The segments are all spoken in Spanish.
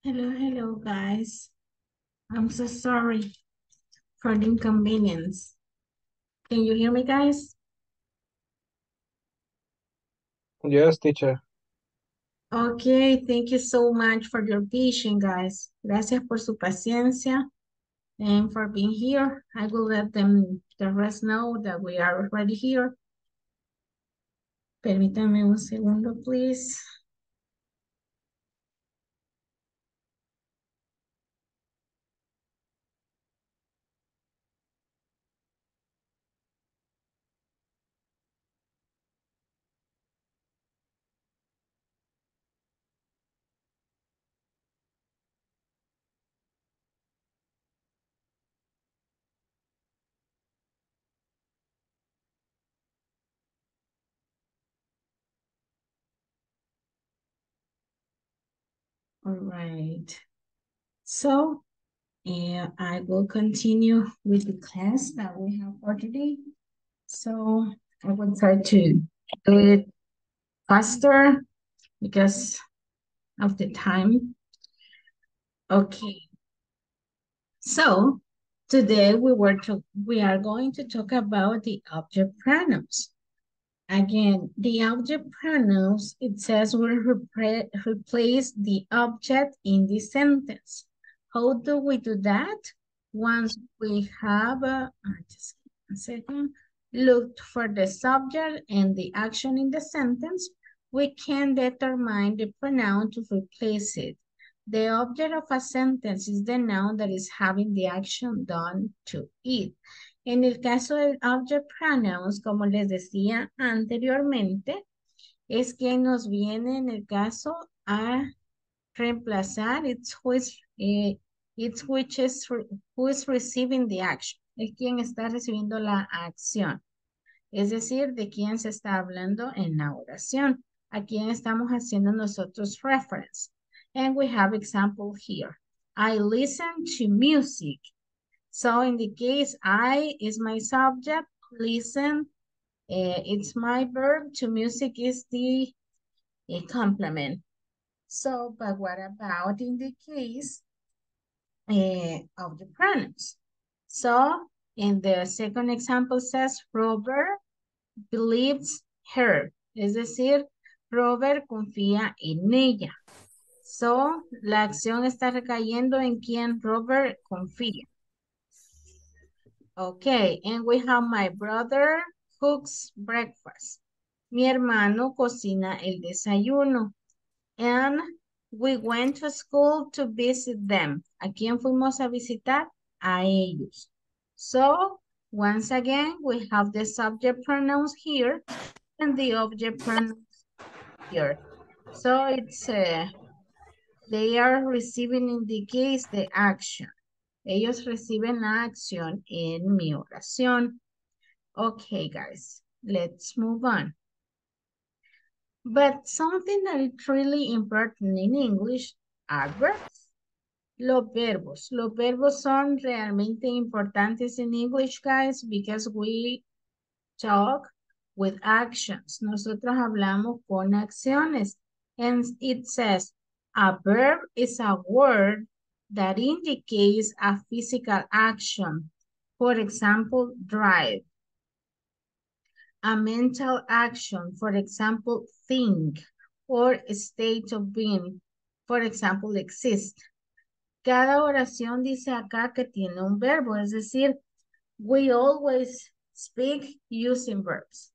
Hello, guys. I'm so sorry for the inconvenience. Can you hear me, guys? Yes, teacher. Okay, thank you so much for your patience, guys. Gracias por su paciencia and for being here. I will let the rest know that we are already here. Permítame un segundo, please. All right. So, I will continue with the class that we have for today. So, I will try to do it faster because of the time. Okay, so today we are going to talk about the object pronouns. Again, the object pronouns, it says will replace the object in the sentence. How do we do that? Once we have, just a second, looked for the subject and the action in the sentence, we can determine the pronoun to replace it. The object of a sentence is the noun that is having the action done to it. En el caso del object pronouns, como les decía anteriormente, es quien nos viene en el caso a reemplazar who is receiving the action. Es quien está recibiendo la acción. Es decir, de quién se está hablando en la oración. A quién estamos haciendo nosotros reference. And we have example here. I listen to music. So in the case, I is my subject, listen, it's my verb, to music is the complement. So, but what about in the case of the pronouns? So, in the second example says, Robert believes her. Es decir, Robert confía en ella. So, la acción está recayendo en quien Robert confía. Okay, and we have my brother cooks breakfast. Mi hermano cocina el desayuno. And we went to school to visit them. ¿A quién fuimos a visitar? A ellos. So, once again, we have the subject pronouns here and the object pronouns here. So, it's, they are receiving in the case the action. Ellos reciben la acción en mi oración. Okay, guys, let's move on. But something that is really important in English are verbs. Los verbos. Los verbos son realmente importantes in English, guys, because we talk with actions. Nosotros hablamos con acciones. And it says, a verb is a word that indicates a physical action. For example, drive. A mental action, for example, think, or state of being, for example, exist. Cada oración dice acá que tiene un verbo, es decir, we always speak using verbs.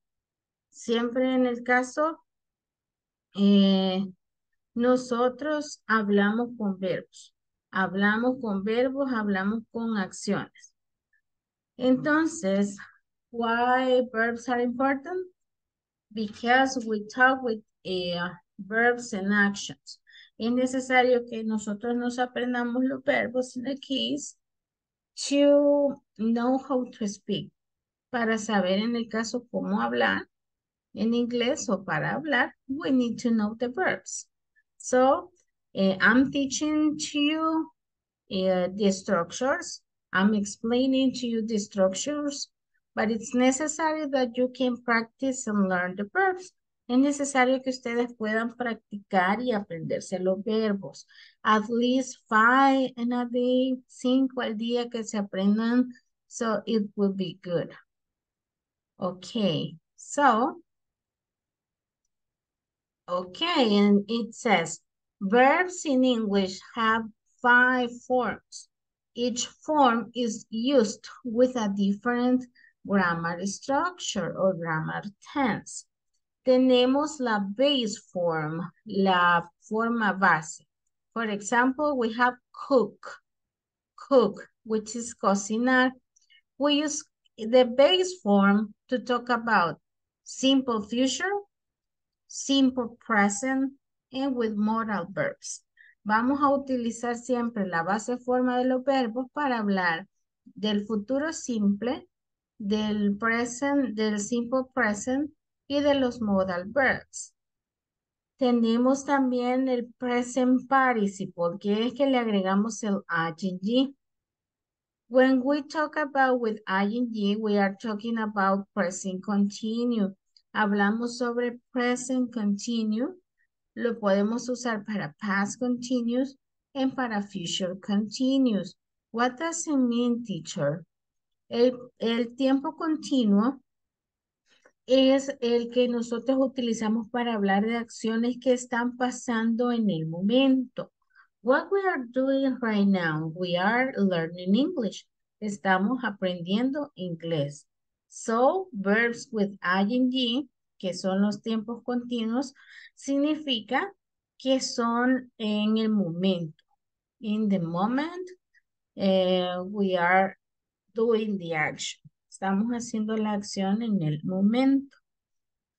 Siempre en el caso, nosotros hablamos con verbos. Hablamos con verbos, hablamos con acciones. Entonces, why verbs are important? Because we talk with verbs and actions. Es necesario que nosotros nos aprendamos los verbos in the case to know how to speak. Para saber en el caso cómo hablar en inglés o para hablar, we need to know the verbs. So, I'm teaching to you the structures. I'm explaining to you the structures, but it's necessary that you can practice and learn the verbs. Es necesario que ustedes puedan practicar y aprenderse los verbos. At least 5 in a day, 5 al día que se aprendan, so it will be good. Okay, so, okay, and it says, verbs in English have 5 forms. Each form is used with a different grammar structure or grammar tense. Tenemos la base form, la forma base. For example, we have cook, which is cocinar. We use the base form to talk about simple future, simple present, and with modal verbs. Vamos a utilizar siempre la base forma de los verbos para hablar del futuro simple, del present, del simple present y de los modal verbs. Tenemos también el present participle, que es que le agregamos el ing. When we talk about with ing, we are talking about present continuous. Hablamos sobre present continuous. Lo podemos usar para past continuous y para future continuous. What does it mean, teacher? El tiempo continuo es el que nosotros utilizamos para hablar de acciones que están pasando en el momento. What we are doing right now, we are learning English. Estamos aprendiendo inglés. So, verbs with ing, que son los tiempos continuos, significa que son en el momento. In the moment, we are doing the action. Estamos haciendo la acción en el momento.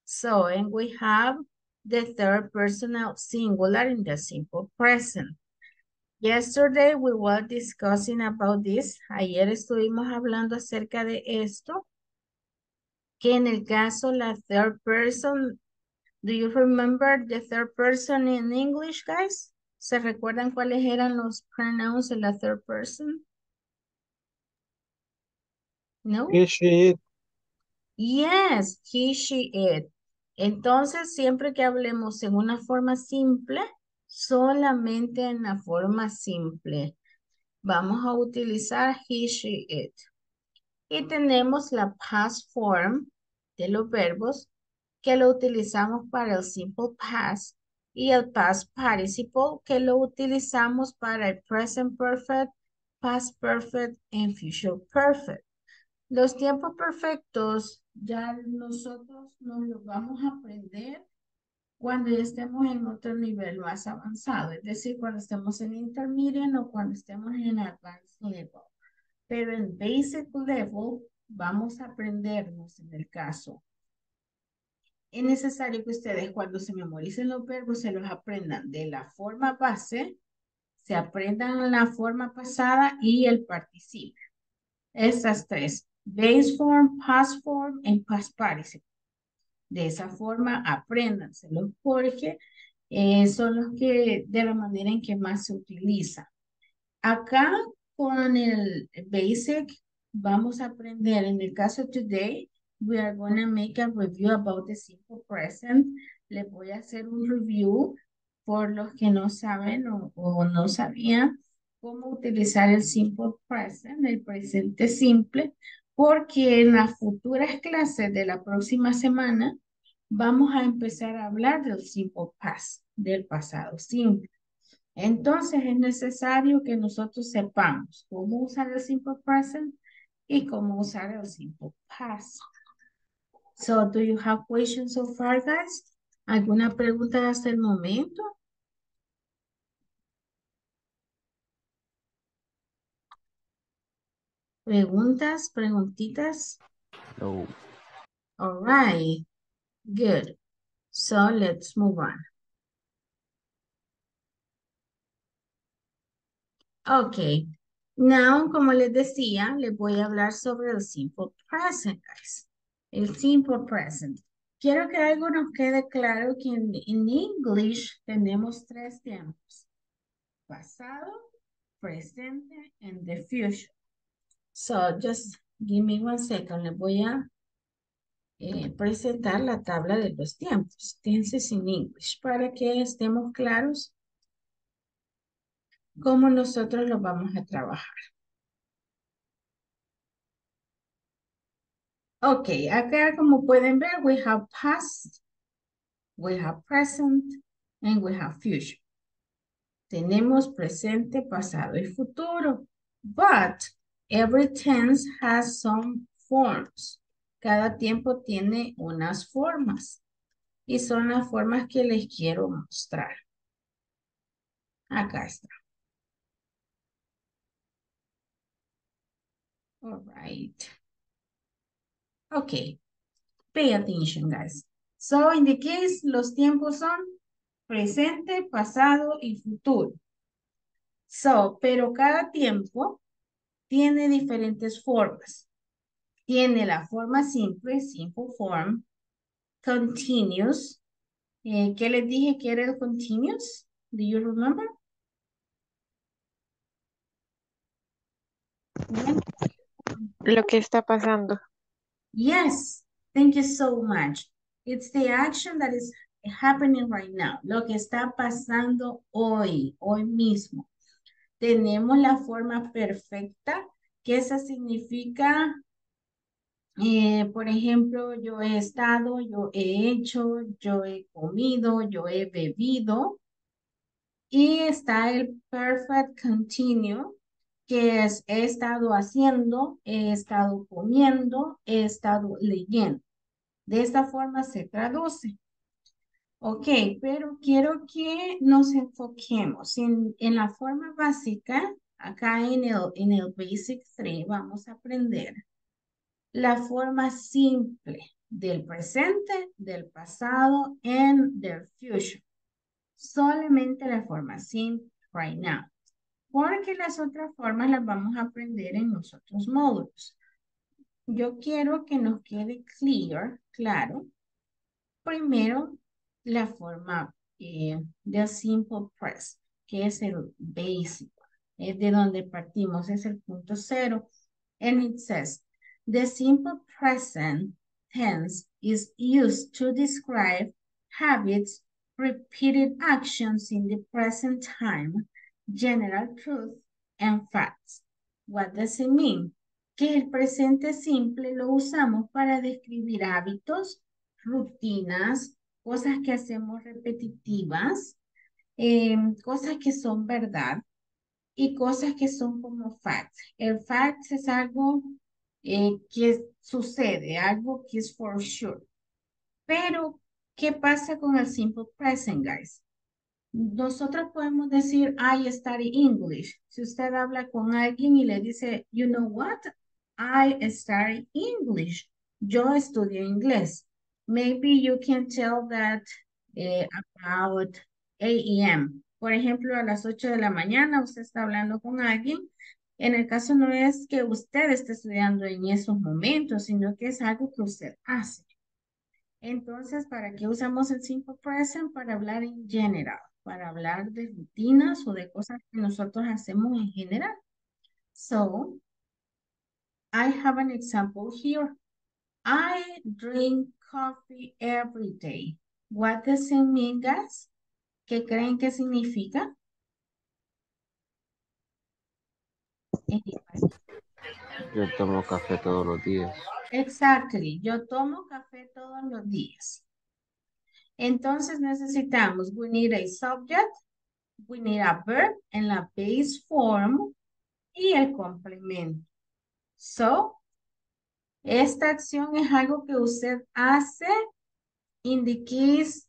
So, and we have the third personal singular in the simple present. Yesterday we were discussing about this. Ayer estuvimos hablando acerca de esto. Que en el caso la third person, do you remember the third person in English, guys? ¿Se recuerdan cuáles eran los pronouns de la third person? No? He, she, it. Yes, he, she, it. Entonces, siempre que hablemos en una forma simple, solamente en la forma simple, vamos a utilizar he, she, it. Y tenemos la past form de los verbos que lo utilizamos para el simple past y el past participle que lo utilizamos para el present perfect, past perfect y future perfect. Los tiempos perfectos ya nosotros nos los vamos a aprender cuando ya estemos en otro nivel más avanzado, es decir, cuando estemos en intermediate o cuando estemos en advanced level. Pero en basic level vamos a aprendernos en el caso. Es necesario que ustedes cuando se memoricen los verbos se los aprendan de la forma base, se aprendan la forma pasada y el participio. Estas tres, base form, past form y past participle. De esa forma, apréndanselos porque son los que, de la manera en que más se utiliza. Acá con el basic vamos a aprender, en el caso today, we are going to make a review about the simple present. Les voy a hacer un review por los que no saben o no sabían cómo utilizar el simple present, el presente simple, porque en las futuras clases de la próxima semana vamos a empezar a hablar del simple past, del pasado simple. Entonces es necesario que nosotros sepamos cómo usar el simple present y cómo usar el simple past. So, do you have questions so far, guys? ¿Alguna pregunta hasta el momento? ¿Preguntas? ¿Preguntitas? No. All right, good. So, let's move on. Ok, now, como les decía, les voy a hablar sobre el simple present, guys. El simple present. Quiero que algo nos quede claro que en English tenemos tres tiempos. Pasado, presente, and the future. So, just give me one second. Les voy a presentar la tabla de los tiempos, tenses in English, para que estemos claros cómo nosotros lo vamos a trabajar. Ok, acá como pueden ver, we have past, we have present, and we have future. Tenemos presente, pasado y futuro. But every tense has some forms. Cada tiempo tiene unas formas. Y son las formas que les quiero mostrar. Acá está. All right. Okay. Pay attention, guys. So, in the case, los tiempos son presente, pasado y futuro. So, pero cada tiempo tiene diferentes formas. Tiene la forma simple, simple form, continuous. ¿Qué les dije que era el continuous? Do you remember? Lo que está pasando. Yes, thank you so much. It's the action that is happening right now. Lo que está pasando hoy, hoy mismo. Tenemos la forma perfecta, que esa significa, por ejemplo, yo he estado, yo he hecho, yo he comido, yo he bebido. Y está el perfect continuo, que es he estado haciendo, he estado comiendo, he estado leyendo. De esta forma se traduce. Ok, pero quiero que nos enfoquemos en la forma básica. Acá en el Basic 3 vamos a aprender la forma simple del presente, del pasado y del future. Solamente la forma simple right now. Porque las otras formas las vamos a aprender en los otros módulos. Yo quiero que nos quede claro. Primero, la forma del simple press, que es el básico, es de donde partimos, es el punto cero. And it says, the simple present tense is used to describe habits, repeated actions in the present time, general truth, and facts. What does it mean? Que el presente simple lo usamos para describir hábitos, rutinas, cosas que hacemos repetitivas, cosas que son verdad y cosas que son como facts. El facts es algo que sucede, algo que es for sure. Pero, ¿qué pasa con el simple present, guys? Nosotros podemos decir, I study English. Si usted habla con alguien y le dice, you know what? I study English. Yo estudio inglés. Maybe you can tell that about 8 a.m. Por ejemplo, a las 8 de la mañana usted está hablando con alguien. En el caso no es que usted esté estudiando en esos momentos, sino que es algo que usted hace. Entonces, ¿para qué usamos el simple present? Para hablar en general, para hablar de rutinas o de cosas que nosotros hacemos en general. So, I have an example here. I drink coffee every day. What does it mean, guys? ¿Qué creen que significa? Anybody? Yo tomo café todos los días. Exactly. Yo tomo café todos los días. Entonces necesitamos, we need a subject, we need a verb en la base form y el complemento. So, esta acción es algo que usted hace in the case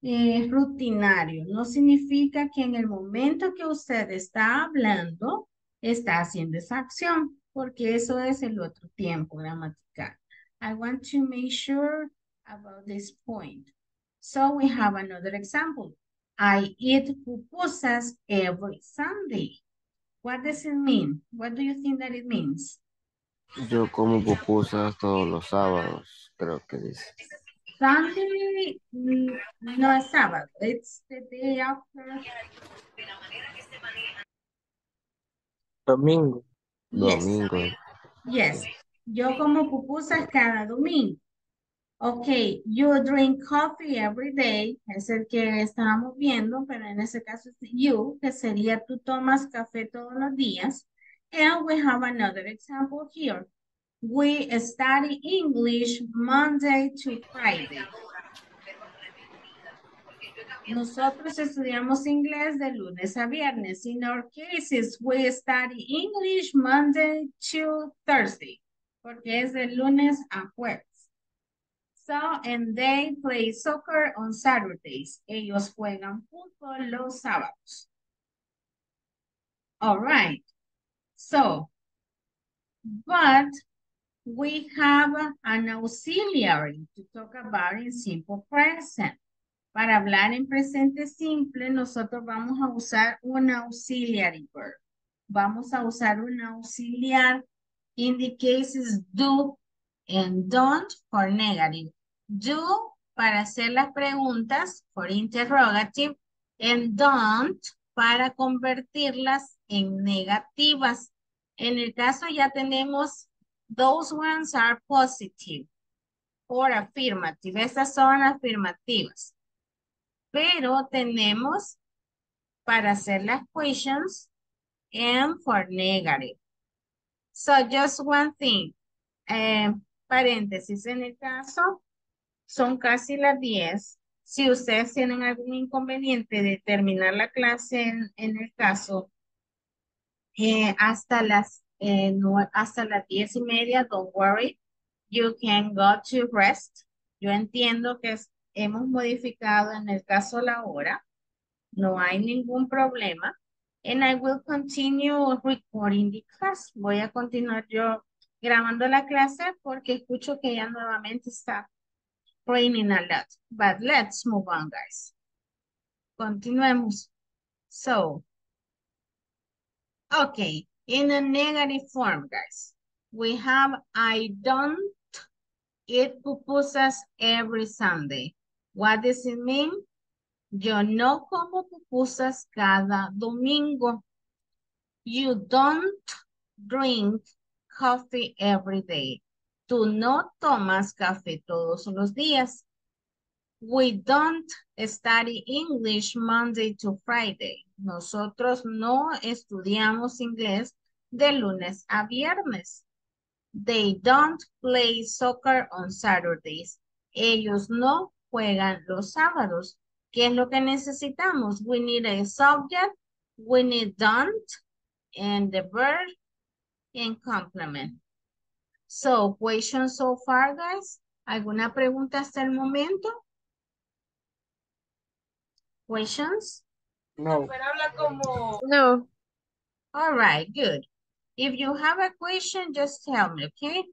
rutinario. No significa que en el momento que usted está hablando, está haciendo esa acción, porque eso es el otro tiempo gramatical. I want to make sure about this point. So we have another example. I eat pupusas every Sunday. What does it mean? What do you think that it means? Yo como pupusas todos los sábados, creo que dice. Sunday, no es sábado. It's the day after. Domingo. Yes, Domingo. yes. Yo como pupusas cada domingo. Okay, you drink coffee every day, es el que estábamos viendo, pero en ese caso es you, que sería tú tomas café todos los días. And we have another example here. We study English Monday to Friday. Nosotros estudiamos inglés de lunes a viernes. In our cases, we study English Monday to Thursday, porque es de lunes a jueves. So, and they play soccer on Saturdays. Ellos juegan fútbol los sábados. All right. So, but we have an auxiliary to talk about in simple present. Para hablar en presente simple, nosotros vamos a usar un auxiliary verb. Vamos a usar un auxiliar in the cases do and don't for negative. Do para hacer las preguntas for interrogative and don't para convertirlas en negativas. En el caso ya tenemos those ones are positive or affirmative. Estas son afirmativas. Pero tenemos para hacer las questions and for negative. So just one thing. Paréntesis, en el caso, son casi las 10. Si ustedes tienen algún inconveniente de terminar la clase en el caso, hasta las 10:30, don't worry. You can go to rest. Yo entiendo que hemos modificado en el caso la hora. No hay ningún problema. And I will continue recording the class. Voy a continuar yo grabando la clase porque escucho que ya nuevamente está raining a lot. But let's move on, guys. Continuemos. So, okay. In a negative form, guys, we have I don't eat pupusas every Sunday. What does it mean? Yo no como pupusas cada domingo. You don't drink coffee every day. Tú no tomas café todos los días. We don't study English Monday to Friday. Nosotros no estudiamos inglés de lunes a viernes. They don't play soccer on Saturdays. Ellos no juegan los sábados. ¿Qué es lo que necesitamos? We need a subject, we need don't, and the verb and complement. So, question so far, guys. ¿Alguna pregunta hasta el momento? Questions? No. No. All right, good. If you have a question, just tell me, okay?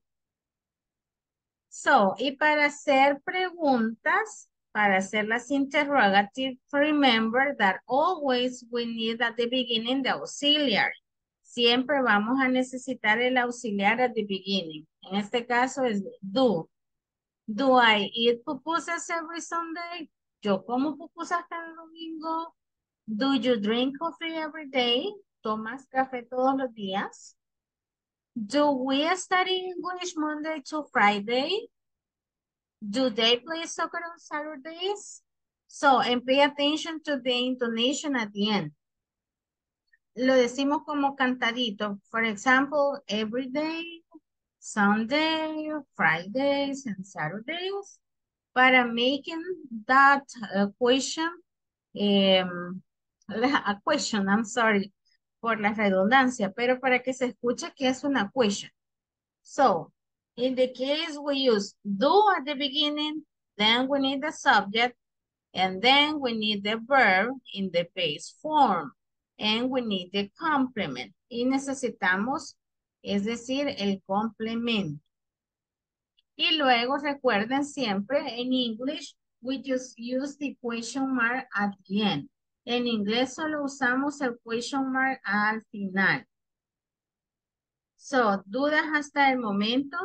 So, y para hacer preguntas, para hacer las interrogative, remember that always we need at the beginning the auxiliary. Siempre vamos a necesitar el auxiliar at the beginning. En este caso es do. Do I eat pupusas every Sunday? Yo como pupusas cada domingo. Do you drink coffee every day? ¿Tomas café todos los días? Do we study English Monday to Friday? Do they play soccer on Saturdays? So, and pay attention to the intonation at the end. Lo decimos como cantadito. For example, every day, Sunday, Fridays, and Saturdays. Para making that question, a question, I'm sorry por la redundancia, pero para que se escuche que es una question. So, in the case we use do at the beginning, then we need the subject, and then we need the verb in the base form, and we need the complement. Y necesitamos, es decir, el complemento. Y luego recuerden siempre, en English, we just use the question mark at the end. En inglés solo usamos el question mark al final. So, ¿dudas hasta el momento?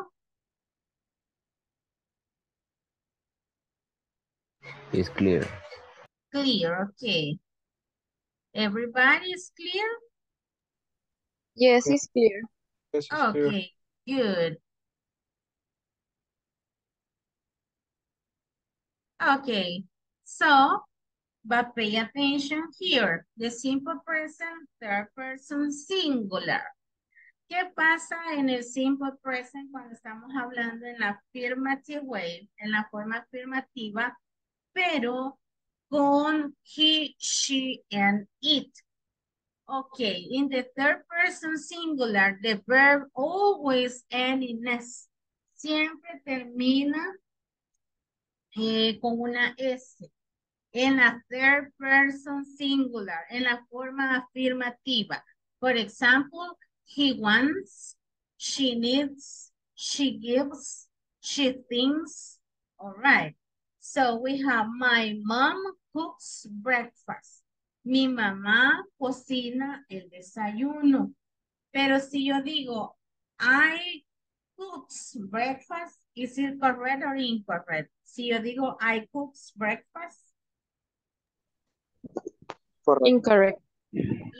It's clear. Clear, okay. Everybody is clear? Yes, it's clear. This is clear. Okay, good. Okay, so, but pay attention here. The simple present, third person singular. ¿Qué pasa en el simple present cuando estamos hablando en la affirmative way, en la forma afirmativa, pero con he, she, and it? Okay, in the third person singular, the verb always ends in s. Siempre termina con una S. En la third person singular, en la forma afirmativa. For example, he wants, she needs, she gives, she thinks. All right. So we have my mom cooks breakfast. Mi mamá cocina el desayuno. Pero si yo digo, I cooks breakfast, is it correct or incorrect? Si yo digo, I cooks breakfast, Correcto. Incorrect.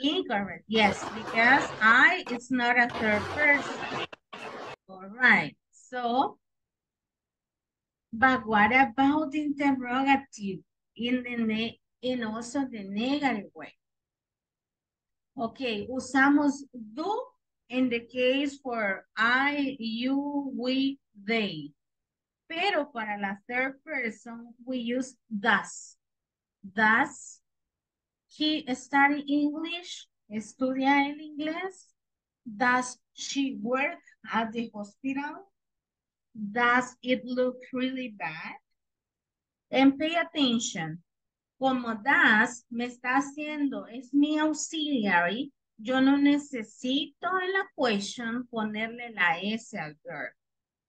incorrect, yes, because I is not a third person. All right, so, but what about the interrogative in in also the negative way? Okay, usamos do in the case for I, you, we, they. Pero para la third person, we use does. Does he study English? ¿Estudia el inglés? Does she work at the hospital? Does it look really bad? And pay attention. Como does me está haciendo, es mi auxiliary, yo no necesito en la question ponerle la S al verb.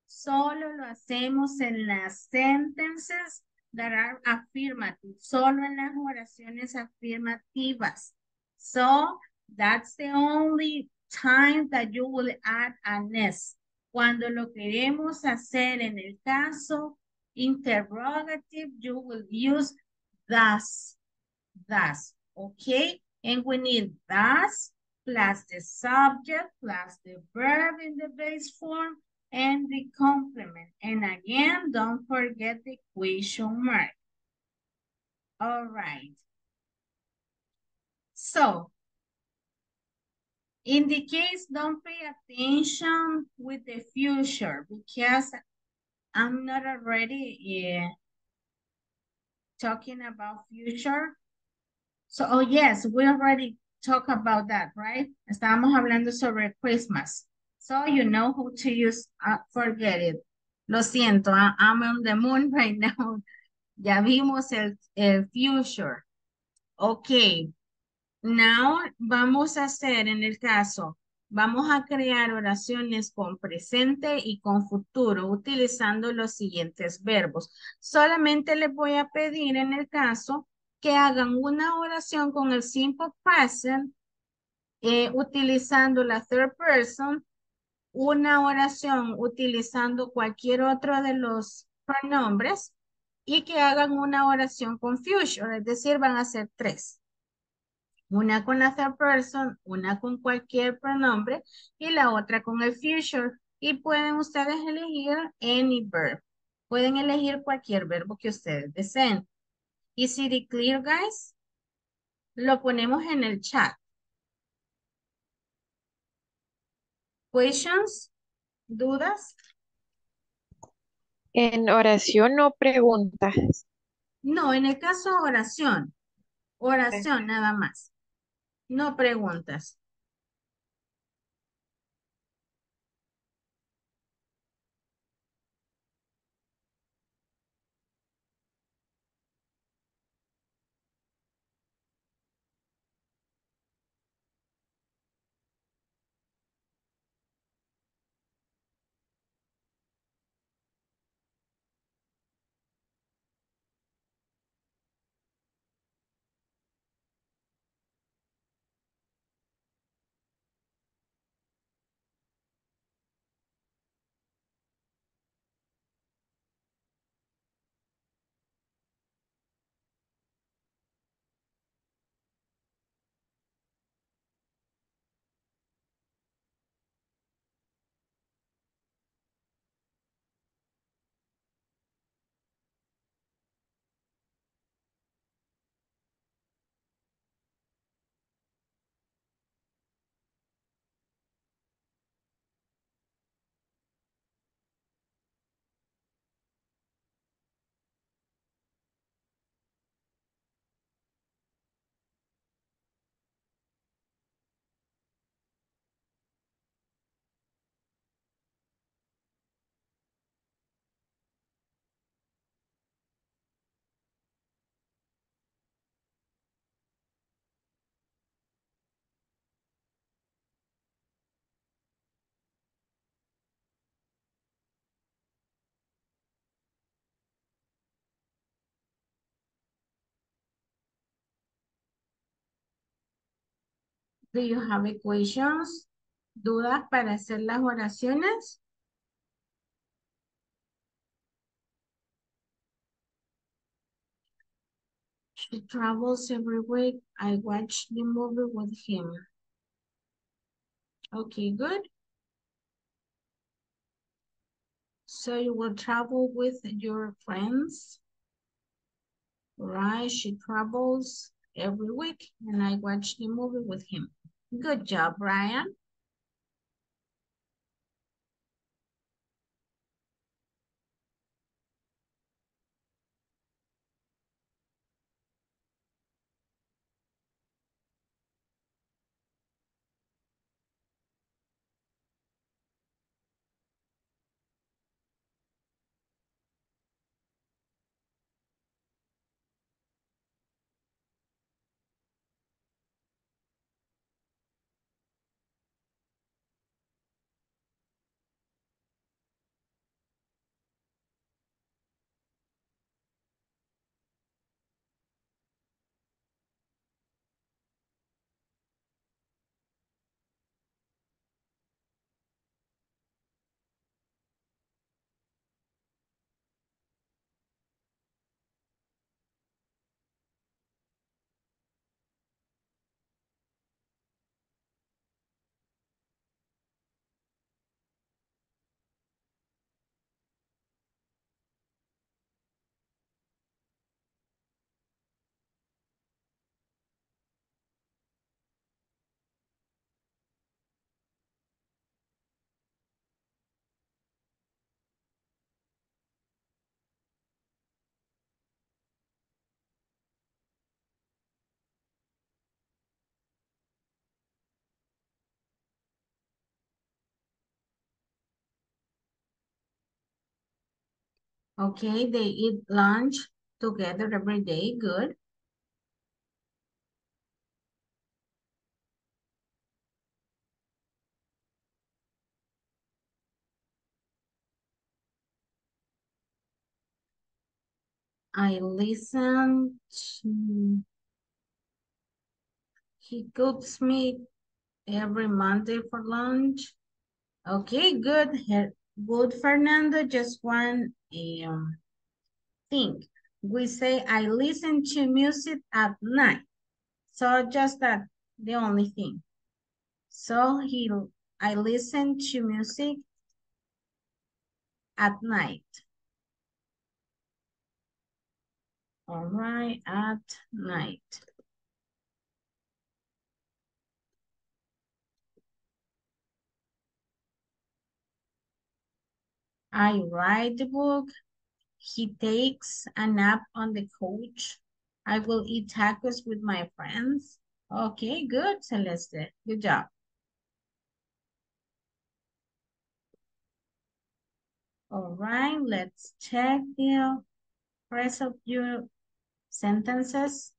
Solo lo hacemos en las sentences that are affirmative, solo en las oraciones afirmativas. So, that's the only time that you will add an S. Cuando lo queremos hacer en el caso interrogative, you will use does, okay? And we need does plus the subject plus the verb in the base form and the complement. And again, don't forget the question mark. All right. So, in the case, don't pay attention with the future because I'm not already talking about future. So, oh yes, we already talked about that, right? Estábamos hablando sobre Christmas. So you know who to use, forget it. Lo siento, I'm on the moon right now. Ya vimos el future. Ok, now vamos a hacer en el caso, vamos a crear oraciones con presente y con futuro utilizando los siguientes verbos. Solamente les voy a pedir en el caso que hagan una oración con el simple present utilizando la third person, una oración utilizando cualquier otro de los pronombres y que hagan una oración con future, es decir, van a ser tres. Una con la third person, una con cualquier pronombre y la otra con el future. Y pueden ustedes elegir any verb. Pueden elegir cualquier verbo que ustedes deseen. Is it clear, guys? Lo ponemos en el chat. Questions? ¿Dudas? En oración o preguntas. No, en el caso oración. Oración nada más. No preguntas. Do you have equations? ¿Dudas para hacer las oraciones? She travels every week. I watch the movie with him. Okay, good. So you will travel with your friends, right? She travels every week and I watch the movie with him. Good job, Brian. Okay, they eat lunch together every day. Good. I listen to, he cooks me every Monday for lunch. Okay, good. Good, Fernando. Just one thing. We say I listen to music at night. So just that, the only thing. So I listen to music at night. All right, at night. I write the book. He takes a nap on the couch. I will eat tacos with my friends. Okay, good, Celeste. Good job. All right, let's check the rest of your sentences.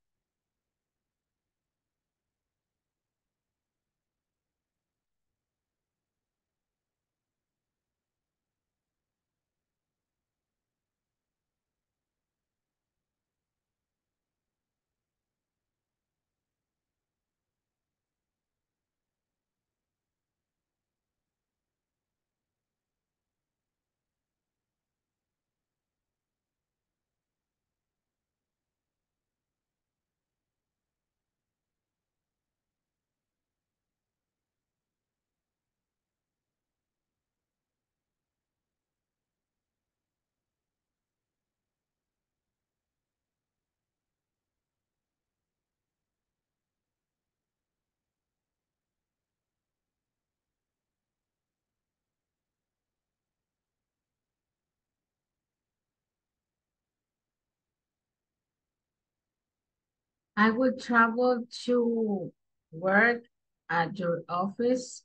I would travel to work at your office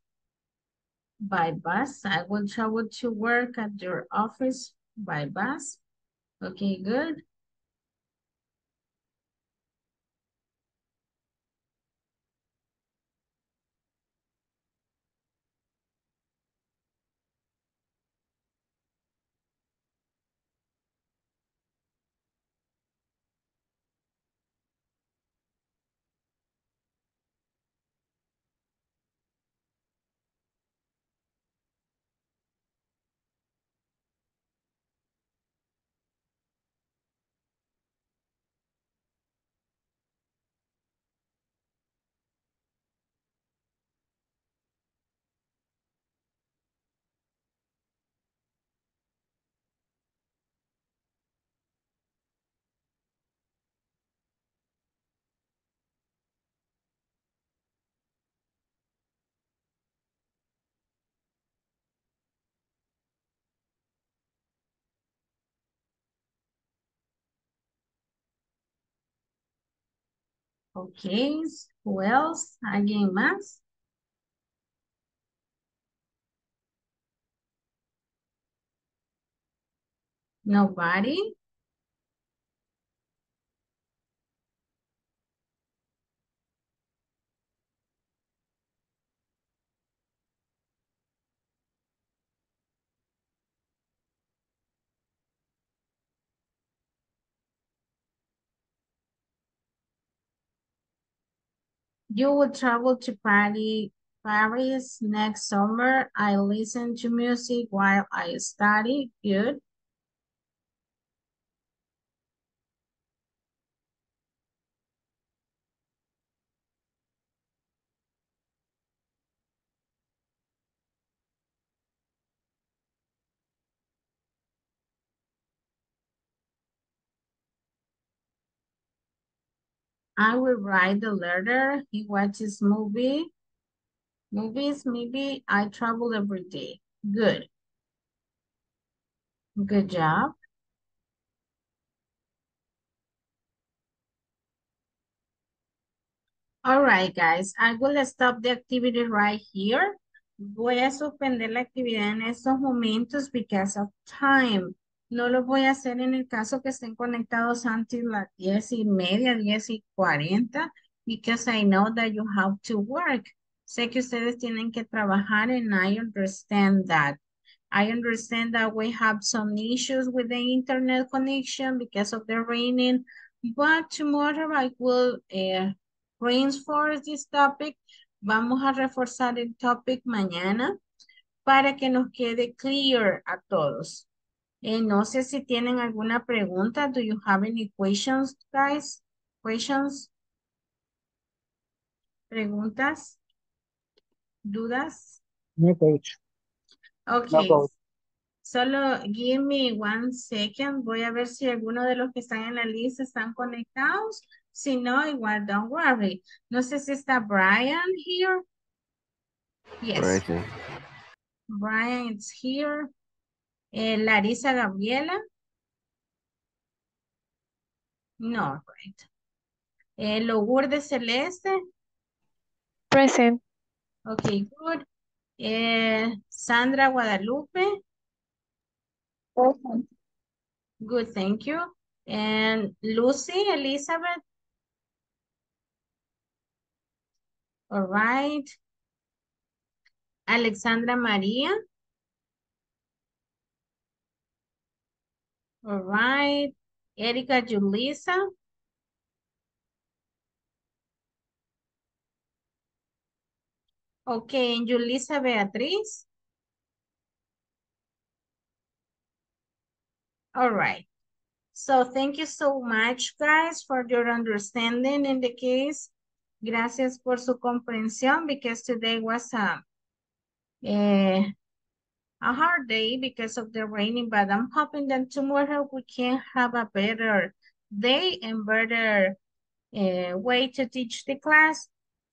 by bus. I will travel to work at your office by bus. Okay, good. Okay, who else? ¿Alguien más? Nobody? You will travel to Paris next summer. I listen to music while I study. Good. I will write the letter. He watches movies. Maybe I travel every day. Good. Good job. All right, guys. I will stop the activity right here. Voy a suspender la actividad en estos momentos because of time. No lo voy a hacer en el caso que estén conectados antes las 10:30, 10:40, because I know that you have to work. Sé que ustedes tienen que trabajar and I understand that. I understand that we have some issues with the internet connection because of the raining, but tomorrow I will reinforce this topic. Vamos a reforzar el topic mañana para que nos quede clear a todos. No sé si tienen alguna pregunta. Do you have any questions, guys? Questions? ¿Preguntas? ¿Dudas? No, coach. No, Okay. coach. Solo give me 1 second. Voy a ver si alguno de los que están en la lista están conectados. Si no, igual, don't worry. No sé si está Brian here. Yes, Present. Brian is here. Larisa Gabriela. No, right. Lourdes Celeste. Present. Okay, good. Sandra Guadalupe. Present. Good, thank you. And Lucy Elizabeth. All right. Alexandra María. All right. Erika Julissa. Okay, and Julissa Beatriz. All right. So thank you so much, guys, for your understanding in the case. Gracias por su comprensión because today was a hard day because of the raining, but I'm hoping that tomorrow we can have a better day and better way to teach the class.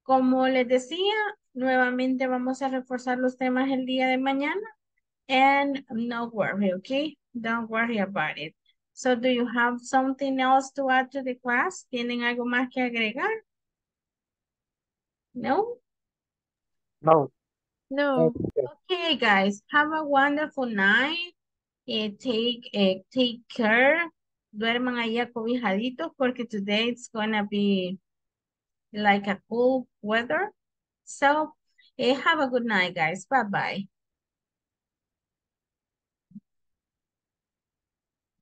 Como les decía, nuevamente vamos a reforzar los temas el día de mañana. And no worry, okay? Don't worry about it. So do you have something else to add to the class? ¿Tienen algo más que agregar? No? No. No, No. teacher. Okay, guys, have a wonderful night. Take care. Duerman ahí acobijaditos porque today it's gonna be like a cool weather. So, have a good night, guys. Bye-bye.